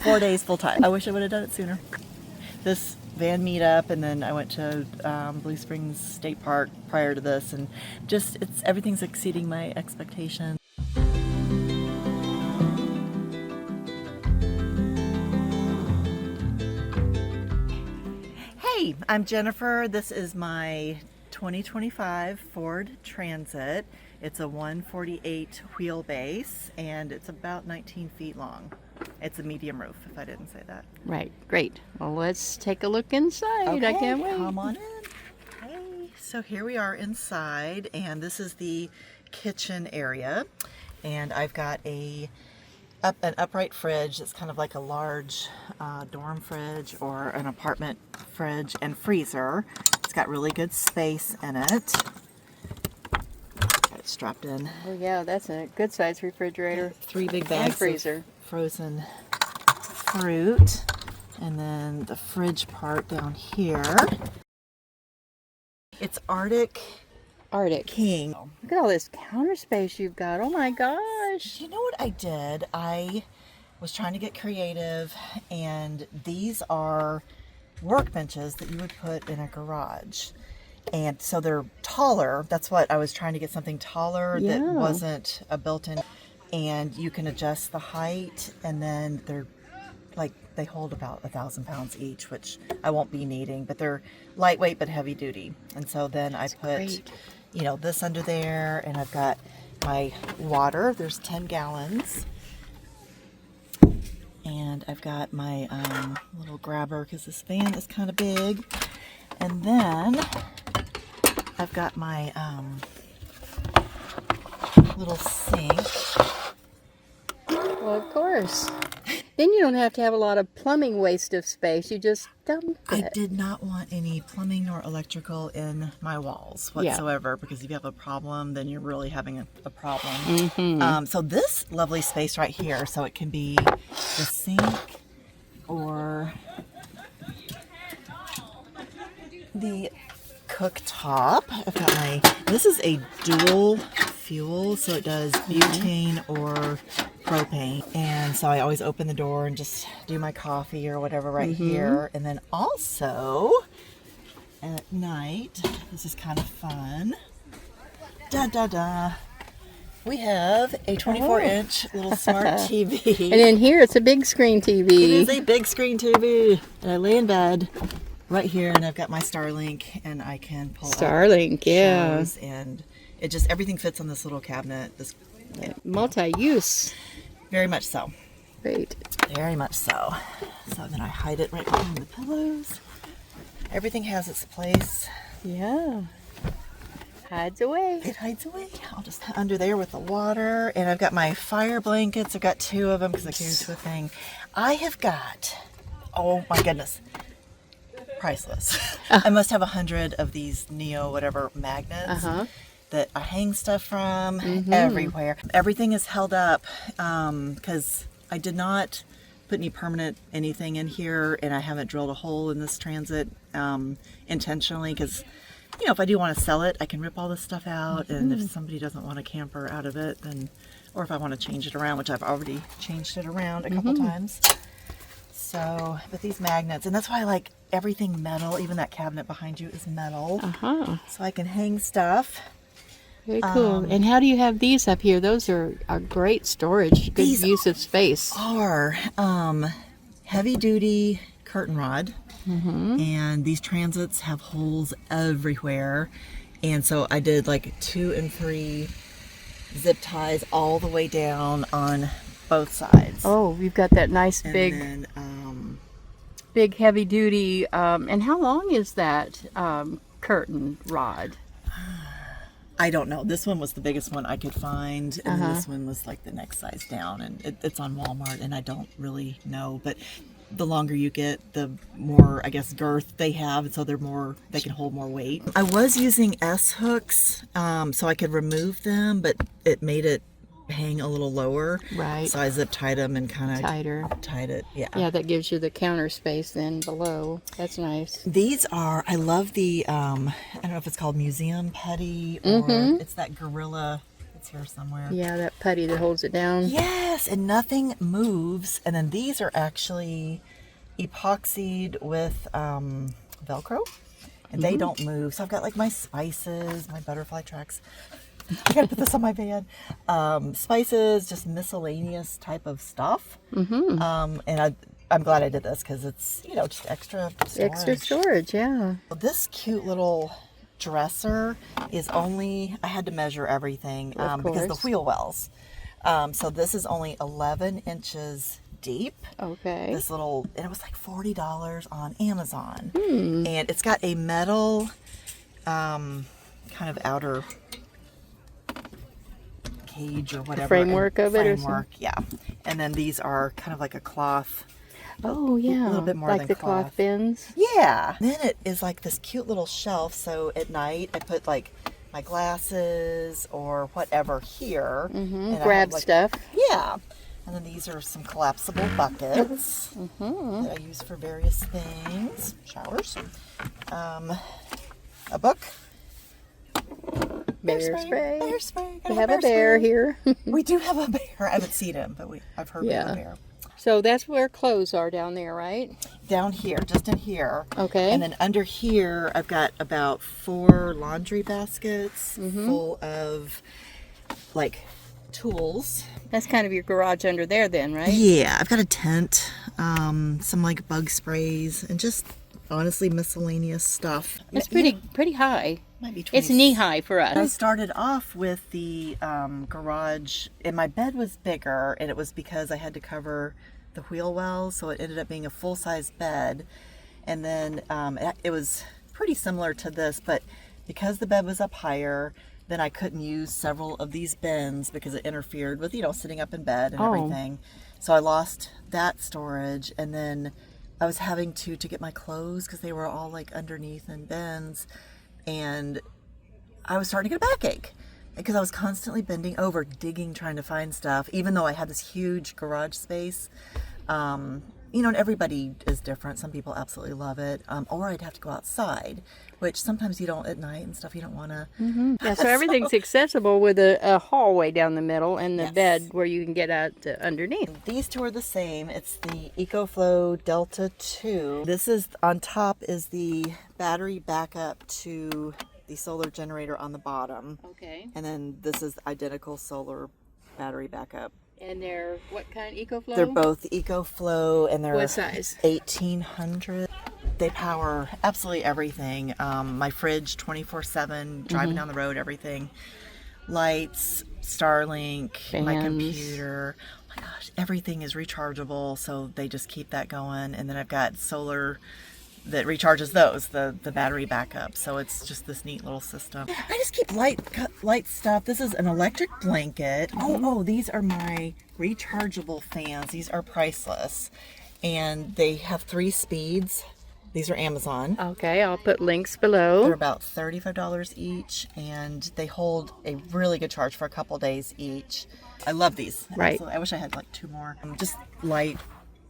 4 days full time. I wish I would have done it sooner. This van meetup, and then I went to Blue Springs State Park prior to this, and just everything's exceeding my expectations. Hey, I'm Jennifer. This is my 2025 Ford Transit. It's a 148 wheelbase, and it's about 19 feet long. It's a medium roof, if I didn't say that. Right, great. Well, let's take a look inside. Okay, I can't wait. come on in. Hey, so here we are inside, and this is the kitchen area. And I've got an upright fridge that's kind of like a large dorm fridge or an apartment fridge and freezer. It's got really good space in it. Got it strapped in. Oh yeah, that's a good size refrigerator. 3 big And bags freezer. of frozen fruit. And then the fridge part down here. It's Arctic King. Look at all this counter space you've got. Oh my gosh. You know what I did? I was trying to get creative, and these are workbenches that you would put in a garage. And so they're taller. That's what I was trying to get, something taller that wasn't a built-in. And you can adjust the height, and then they're like, they hold about 1,000 pounds each, which I won't be needing, but they're lightweight but heavy duty. And so then I put, you know, this under there, and I've got my water. There's 10 gallons. And I've got my little grabber because this van is kind of big. And then I've got my little sink. Well, of course. Then you don't have to have a lot of plumbing waste of space. You just dump it. I did not want any plumbing nor electrical in my walls whatsoever, because if you have a problem, then you're really having a problem. Mm-hmm. So this lovely space right here, so it can be the sink or the cooktop. I've got this is a dual fuel, so it does butane or propane, and so I always open the door and just do my coffee or whatever right here. And then also at night, this is kind of fun, we have a 24-inch little smart TV. And in here, it's a big screen TV. It is a big screen TV, and I lay in bed right here, and I've got my Starlink, and I can pull Starlink, up yeah. shows, and it just, everything fits on this little cabinet. Multi-use. Very much so. Great. Very much so. So then I hide it right behind the pillows. Everything has its place. Yeah. Hides away. It hides away. I'll just under there with the water. And I've got my fire blankets. I've got 2 of them because I carry 2 a thing. I have got, oh my goodness, priceless. I must have 100 of these Neo whatever magnets that I hang stuff from everywhere. Everything is held up because I did not put any permanent anything in here, and I haven't drilled a hole in this Transit intentionally, because, you know, if I do want to sell it, I can rip all this stuff out, and if somebody doesn't want a camper out of it, then, or if I want to change it around, which I've already changed it around a couple times. So, but these magnets, and that's why I like everything metal. Even that cabinet behind you is metal. So I can hang stuff. Very cool. And how do you have these up here? Those are great storage. Good use of space. Are heavy duty curtain rod. And these Transits have holes everywhere. And so I did like 2 and 3 zip ties all the way down on both sides. Oh, you've got that nice And big, then, big heavy duty. And how long is that curtain rod? I don't know. This one was the biggest one I could find, and then this one was like the next size down, and it's on Walmart, and I don't really know. But the longer you get, the more, I guess, girth they have, and so they can hold more weight. I was using S hooks, so I could remove them, but it made it hang a little lower. Right. So I zip tied them and kind of tied it. Yeah. Yeah, that gives you the counter space then below. That's nice. These are, I love the, I don't know if it's called museum putty or it's that gorilla It's here somewhere. Yeah, that putty that holds it down. Yes, and nothing moves. And then these are actually epoxied with Velcro, and they don't move. So I've got like my spices, my ButterflyTracks. I gotta put this on my van. Spices, just miscellaneous type of stuff. And I'm glad I did this because it's, you know, just extra storage. Extra storage, yeah. This cute little dresser is only, I had to measure everything because the wheel wells. So this is only 11 inches deep. Okay. This little, and it was like $40 on Amazon. And it's got a metal kind of outer cage or whatever. Framework of it or something? Framework, yeah. And then these are kind of like a cloth. Oh, yeah. A little bit more like than the cloth bins. Yeah. Then it is like this cute little shelf. So at night I put like my glasses or whatever here. And I Grab have, like, stuff. Yeah. And then these are some collapsible buckets that I use for various things. Showers. A book. Bear spray. Bear spray. We have a bear here. We do have a bear. I haven't seen him, but I've heard we have a bear. So that's where clothes are down there, right? Down here, just in here. Okay. And then under here, I've got about 4 laundry baskets full of like tools. That's kind of your garage under there then, right? Yeah, I've got a tent, some like bug sprays, and just honestly miscellaneous stuff. It's pretty high. Might be 20. It's knee high for us. I started off with the garage, and my bed was bigger, and it was because I had to cover the wheel wells, so it ended up being a full-size bed. And then it was pretty similar to this, but because the bed was up higher, then I couldn't use several of these bins because it interfered with, you know, sitting up in bed and everything. So I lost that storage, and then I was having to get my clothes because they were all like underneath in bins. And I was starting to get a backache because I was constantly bending over, digging, trying to find stuff, even though I had this huge garage space. You know, and everybody is different. Some people absolutely love it. Or I'd have to go outside, which sometimes you don't at night and stuff. You don't want to. Yeah, so everything's accessible with a hallway down the middle and the bed where you can get out underneath. These two are the same. It's the EcoFlow Delta 2. This is, on top is the battery backup to the solar generator on the bottom. Okay. And then this is identical solar battery backup. And they're what kind? EcoFlow? They're both EcoFlow, and they're What size? 1800. They power absolutely everything. My fridge 24/7, driving down the road, everything. Lights, Starlink, my Fans. computer. Oh my gosh, everything is rechargeable, so they just keep that going. And then I've got solar that recharges those, the battery backup. So it's just this neat little system. I just keep light stuff. This is an electric blanket. Oh, these are my rechargeable fans. These are priceless. And they have 3 speeds. These are Amazon. Okay, I'll put links below. They're about $35 each, and they hold a really good charge for a couple days each. I love these. Right. Absolutely. I wish I had like 2 more. Just light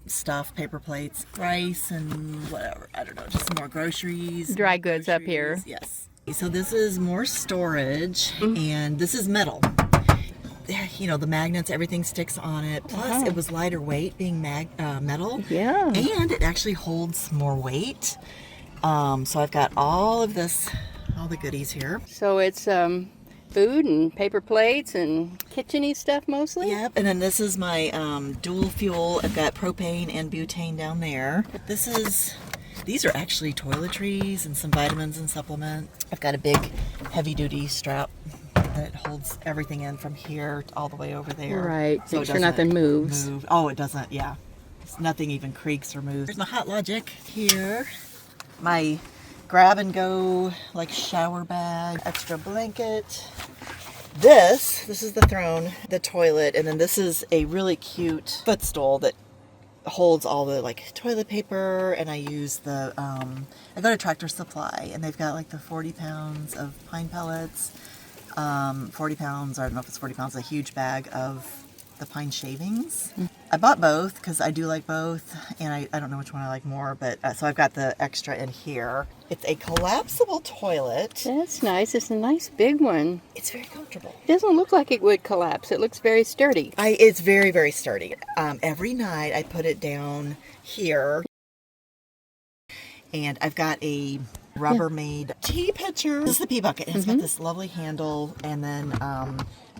stuff, paper plates, rice, and whatever. I don't know, just some more groceries. Dry goods up here. Yes. So this is more storage, and this is metal. You know, the magnets, everything sticks on it. Plus, it was lighter weight being metal. Yeah. And it actually holds more weight. So I've got all of this, all the goodies here. So it's food and paper plates and kitchen-y stuff mostly? Yep, and then this is my dual fuel. I've got propane and butane down there. These are actually toiletries and some vitamins and supplements. I've got a big heavy-duty strap that holds everything in from here all the way over there. Right, So make it sure doesn't nothing moves. move. Oh, it doesn't, yeah. Nothing even creaks or moves. There's my Hot Logic here. My grab and go like shower bag, extra blanket. This is the throne, the toilet, and then this is a really cute footstool that holds all the like toilet paper, and I use the I go to Tractor Supply, and they've got like the 40 pounds of pine pellets, 40 pounds, I don't know if it's 40 pounds, a huge bag of the pine shavings. I bought both because I do like both, and I don't know which one I like more, but so I've got the extra in here. It's a collapsible toilet. That's nice. It's a nice big one. It's very comfortable. It doesn't look like it would collapse. It looks very sturdy. It's very, very sturdy. Every night I put it down here, and I've got a Rubbermaid tea pitcher. This is the pee bucket, and it's got this lovely handle, and then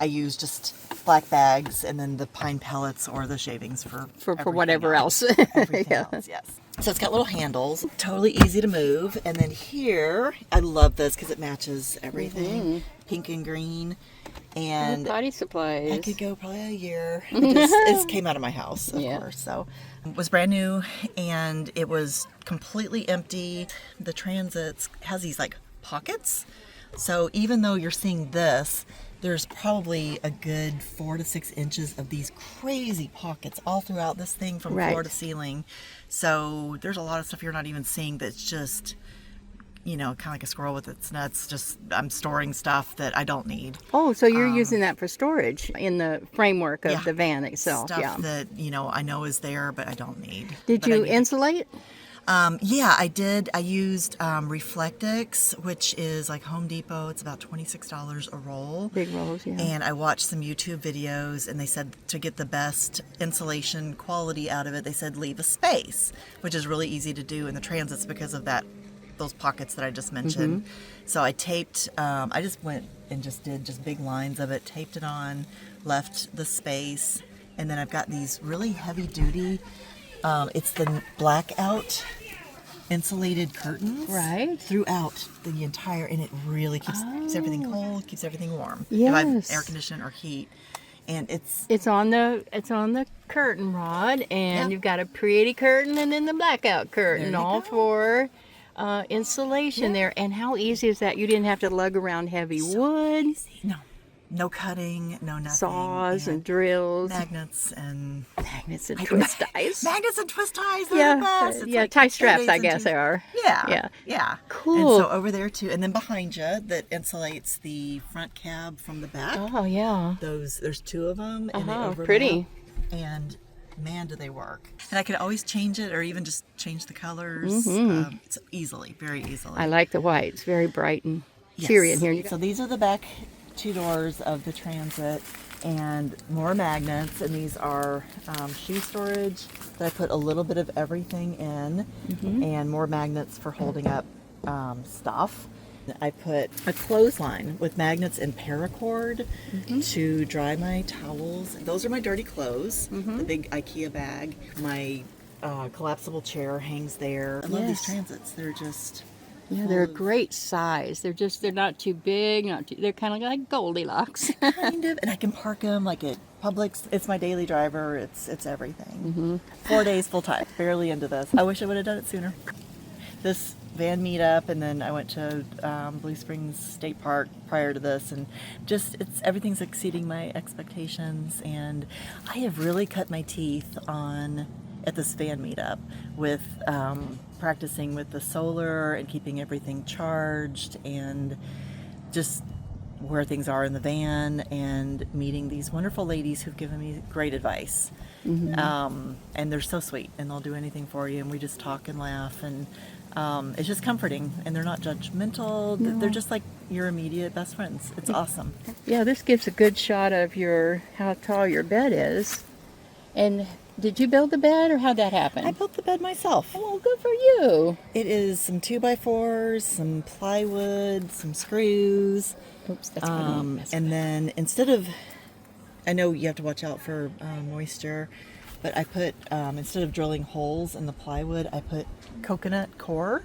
I use just black bags and then the pine pellets or the shavings for whatever else. Everything else, yes. So it's got little handles, totally easy to move. And then here, I love this because it matches everything, pink and green. And potty supplies. I could go probably a year. It came out of my house, of course. So it was brand new, and it was completely empty. The Transits has these like pockets. So even though you're seeing this, there's probably a good 4 to 6 inches of these crazy pockets all throughout this thing from floor to ceiling. So there's a lot of stuff you're not even seeing that's just, kind of like a squirrel with its nuts. Just I'm storing stuff that I don't need. Oh, so you're using that for storage in the framework of the van itself. Stuff that, I know is there, but I don't need. Did you insulate? Yeah, I did. I used Reflectix, which is like Home Depot. It's about $26 a roll. Big rolls, yeah. And I watched some YouTube videos, and they said to get the best insulation quality out of it, they said leave a space, which is really easy to do in the Transits because of those pockets that I just mentioned. So I taped, I just went and did big lines of it, taped it on, left the space, and then I've got these really heavy duty, it's the blackout insulated curtains throughout the entire, and it really keeps everything cold, keeps everything warm. If I have air conditioning or heat, and it's on the curtain rod, and you've got a pretty curtain and then the blackout curtain, all for insulation there. And how easy is that? You didn't have to lug around heavy wood. Easy. No cutting, no nothing. Saws and drills. Magnets and twist ties. Magnets and twist ties, they're the best. It's like tie straps, I guess they are. Yeah. Cool. And so over there too, and then behind you, that insulates the front cab from the back. Oh, yeah. There's 2 of them, and they overlap. Pretty. And man, do they work. And I could always change it or even just change the colors. It's very easily. I like the white. It's very bright and cheery in here. So these are the back 2 doors of the Transit, and more magnets, and these are shoe storage that I put a little bit of everything in, and more magnets for holding up stuff. I put a clothesline with magnets and paracord to dry my towels. Those are my dirty clothes. The big IKEA bag. My collapsible chair hangs there. I love these Transits. They're just... Yeah, they're a great size. They're not too big, they're kind of like Goldilocks. Kind of, and I can park them like at Publix. It's my daily driver. It's everything. 4 days full time. Barely into this. I wish I would have done it sooner. This van meetup, and then I went to Blue Springs State Park prior to this, and everything's exceeding my expectations. And I have really cut my teeth at this van meetup with practicing with the solar and keeping everything charged, and just where things are in the van, and meeting these wonderful ladies who've given me great advice. And they're so sweet, and they'll do anything for you, and we just talk and laugh, and it's just comforting, and they're not judgmental. They're just like your immediate best friends. It's awesome. Yeah, this gives a good shot of how tall your bed is. And did you build the bed, or how'd that happen? I built the bed myself. Oh, good for you. It is some 2x4s, some plywood, some screws. Oops, that's and then I know you have to watch out for moisture, but I put, instead of drilling holes in the plywood, I put coconut core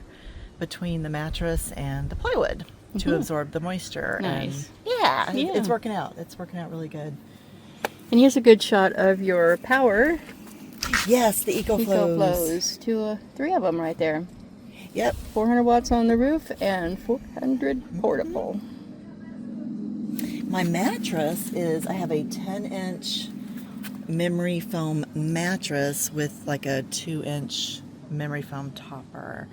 between the mattress and the plywood to absorb the moisture. Nice. And it's working out. It's working out really good. And here's a good shot of your power. Yes, the EcoFlows. 3 of them right there. Yep. 400 watts on the roof and 400 portable. My mattress I have a 10-inch memory foam mattress with like a 2-inch memory foam topper.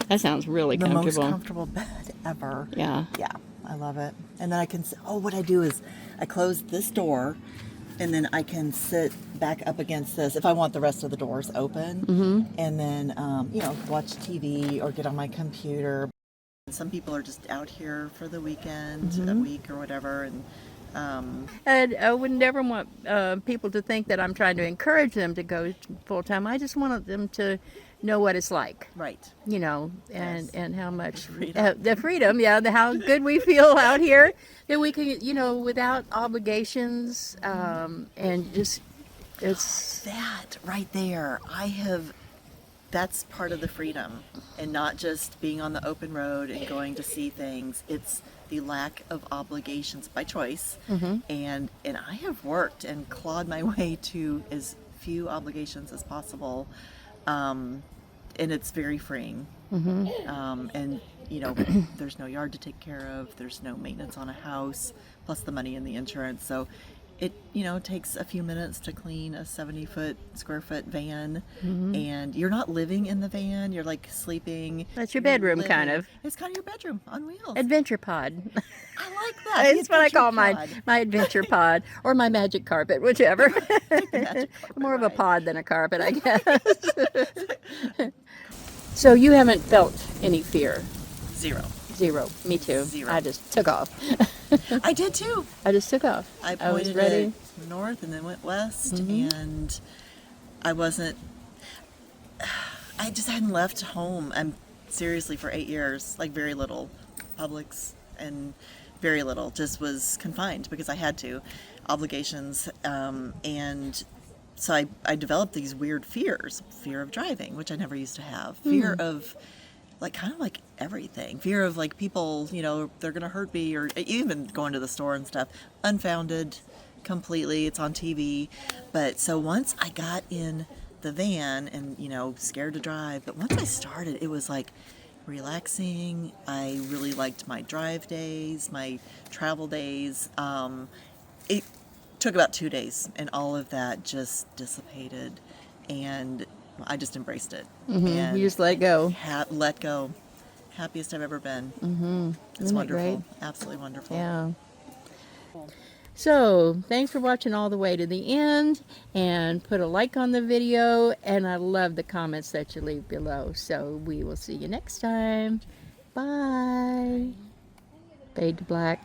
That sounds really comfortable. The most comfortable bed ever. Yeah. Yeah, I love it. And then what I do is I close this door, and then I can sit back up against this if I want the rest of the doors open, and then watch TV or get on my computer. Some people are just out here for the weekend, a week or whatever, And I would never want people to think that I'm trying to encourage them to go full time. I just want them to know what it's like, right. and how much Freedom. the freedom, how good we feel out here that we can, without obligations, and just it's That right there, that's part of the freedom, and not just being on the open road and going to see things. It's the lack of obligations by choice, and I have worked and clawed my way to as few obligations as possible, and it's very freeing. And there's no yard to take care of, there's no maintenance on a house, plus the money and the insurance. So it takes a few minutes to clean a 70 square foot van, and you're not living in the van, you're like sleeping. that's your bedroom, living. kind of It's kind of your bedroom on wheels. adventure pod. I like that. That's what I call my my adventure pod, or my magic carpet, whichever. More of a pod than a carpet, I guess. So you haven't felt any fear? Zero. Me too. Zero. I just took off. I did too. I just took off. I was pointed ready. it north and then went west, and I just hadn't left home. I'm seriously for 8 years, like very little Publix and very little, just was confined because I had to, obligations, and so I developed these weird fear of driving, which I never used to have, fear of kind of like everything, fear of like people, they're gonna hurt me, or even going to the store and stuff, unfounded completely. It's on TV. But so once I got in the van and scared to drive, but once I started, it was like relaxing. I really liked my drive days, my travel days. It took about 2 days, and all of that just dissipated, and I just embraced it. And You just let go. let go. Happiest I've ever been. It's Isn't it wonderful. great? Absolutely wonderful. Yeah. So, thanks for watching all the way to the end, and put a like on the video, and I love the comments that you leave below. So, we will see you next time. Bye. Fade to black.